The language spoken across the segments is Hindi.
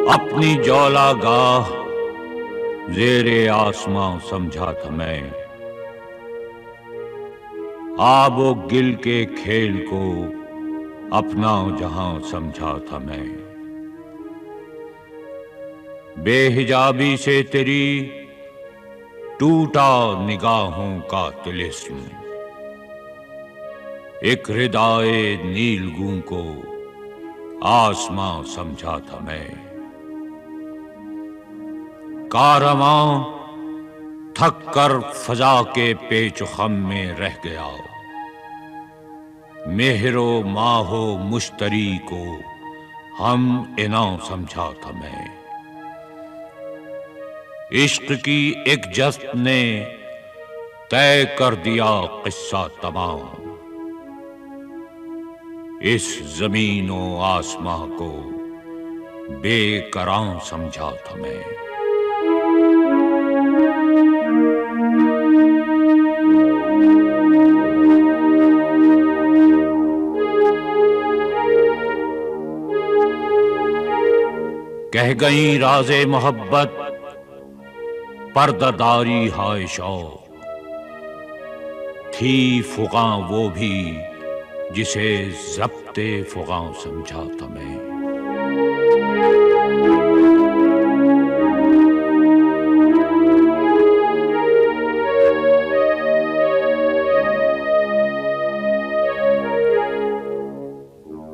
अपनी जौला गाह ज़ेरे आसमां समझा था मैं, आबो गिल के खेल को अपना जहां समझा था मैं। बेहिजाबी से तेरी टूटा निगाहों का तिलिस्म, एक रिदाए नीलगूं को आसमां समझा था मैं। कारवां थक कर फजा के पेचखम में रह गया, मेहरो माहो मुश्तरी को हम इना समझा था मैं। इश्क की एक जस्त ने तय कर दिया किस्सा तमाम, इस जमीनो आसमां को बेकरां समझा था मैं। कह गई राज़े मोहब्बत पर्दादारी हाय शौक, थी फुगां वो भी जिसे ज़ब्ते फुगां समझा था मैं।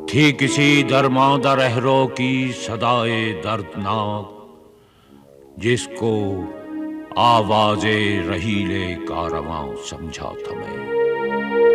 थी किसी दरमादा रहरो की सदाए दर्दनाक, जिसको आवाज़े रहीले कारवां समझा था मैं।